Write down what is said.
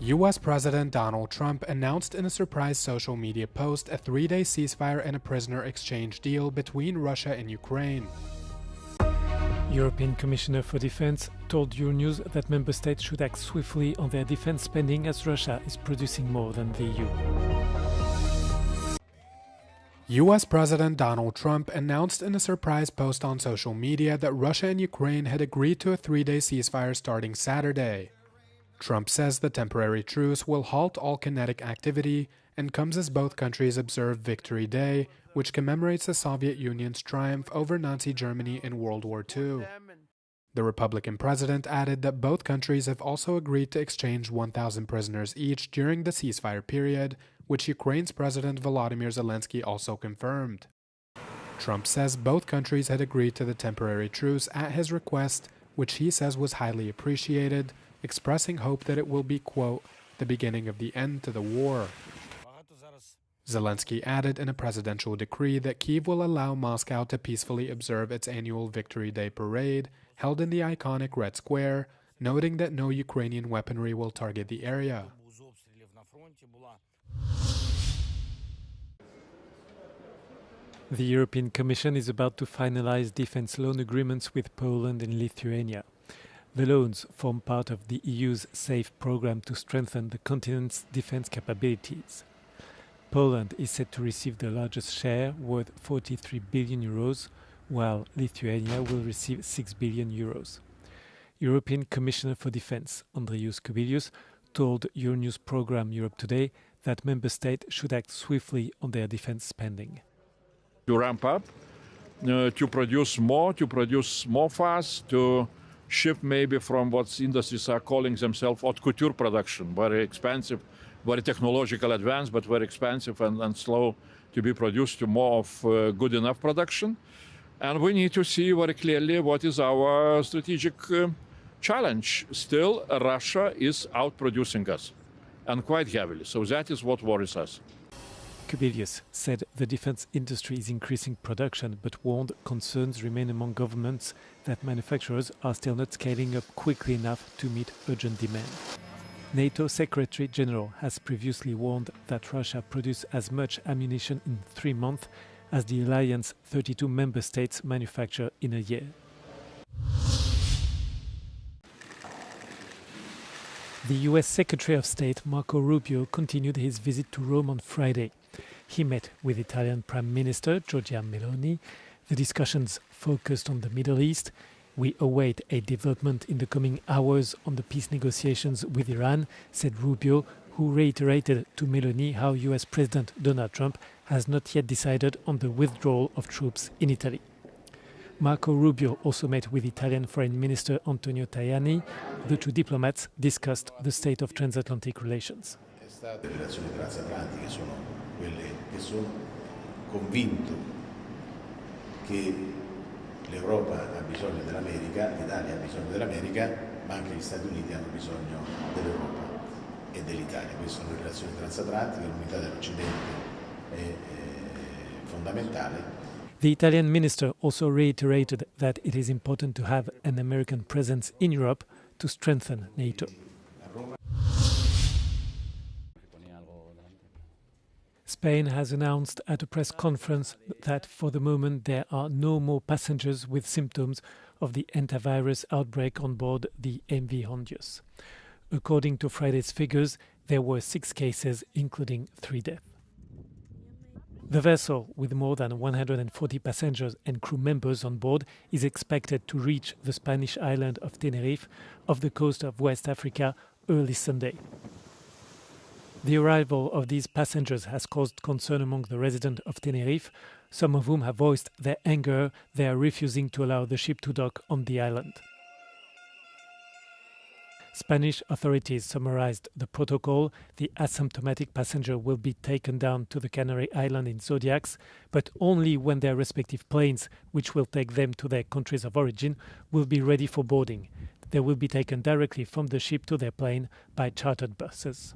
U.S. President Donald Trump announced in a surprise social media post a 3-day ceasefire and a prisoner exchange deal between Russia and Ukraine. European Commissioner for Defense told Euronews that member states should act swiftly on their defense spending as Russia is producing more than the EU. U.S. President Donald Trump announced in a surprise post on social media that Russia and Ukraine had agreed to a 3-day ceasefire starting Saturday. Trump says the temporary truce will halt all kinetic activity and comes as both countries observe Victory Day, which commemorates the Soviet Union's triumph over Nazi Germany in World War II. The Republican president added that both countries have also agreed to exchange 1,000 prisoners each during the ceasefire period, which Ukraine's President Volodymyr Zelensky also confirmed. Trump says both countries had agreed to the temporary truce at his request, which he says was highly appreciated, expressing hope that it will be, quote, the beginning of the end to the war. Zelensky added in a presidential decree that Kyiv will allow Moscow to peacefully observe its annual Victory Day parade, held in the iconic Red Square, noting that no Ukrainian weaponry will target the area. The European Commission is about to finalize defense loan agreements with Poland and Lithuania. The loans form part of the EU's SAFE program to strengthen the continent's defense capabilities. Poland is set to receive the largest share, worth 43 billion euros, while Lithuania will receive 6 billion euros. European Commissioner for Defense, Andrius Kubilius, told Euronews program Europe Today that member states should act swiftly on their defense spending. To ramp up, to produce more fast, to shift maybe from what industries are calling themselves haute couture production, very expensive, very technological advanced, but very expensive and slow to be produced, to more of good enough production. And we need to see very clearly what is our strategic challenge. Still, Russia is outproducing us, and quite heavily. So that is what worries us. Kubilius said the defense industry is increasing production, but warned concerns remain among governments that manufacturers are still not scaling up quickly enough to meet urgent demand. NATO Secretary General has previously warned that Russia produced as much ammunition in 3 months as the alliance's 32 member states manufacture in a year. The US Secretary of State Marco Rubio continued his visit to Rome on Friday. He met with Italian Prime Minister Giorgia Meloni. The discussions focused on the Middle East. We await a development in the coming hours on the peace negotiations with Iran, said Rubio, who reiterated to Meloni how US President Donald Trump has not yet decided on the withdrawal of troops in Italy. Marco Rubio also met with Italian Foreign Minister Antonio Tajani. The two diplomats discussed the state of transatlantic relations. Le relazioni transatlantiche sono quelle che sono convinto che l'Europa ha bisogno dell'America, l'Italia ha bisogno dell'America, ma anche gli Stati Uniti hanno bisogno dell'Europa e dell'Italia. Queste sono le relazioni transatlantiche, l'unità dell'Occidente è fondamentale. The Italian minister also reiterated that it is important to have an American presence in Europe to strengthen NATO. Spain has announced at a press conference that for the moment there are no more passengers with symptoms of the antivirus outbreak on board the MV Hondius. According to Friday's figures, there were 6 cases, including 3 deaths. The vessel, with more than 140 passengers and crew members on board, is expected to reach the Spanish island of Tenerife off the coast of West Africa early Sunday. The arrival of these passengers has caused concern among the residents of Tenerife, some of whom have voiced their anger. They are refusing to allow the ship to dock on the island. Spanish authorities summarized the protocol. The asymptomatic passenger will be taken down to the Canary Island in Zodiacs, but only when their respective planes, which will take them to their countries of origin, will be ready for boarding. They will be taken directly from the ship to their plane by chartered buses.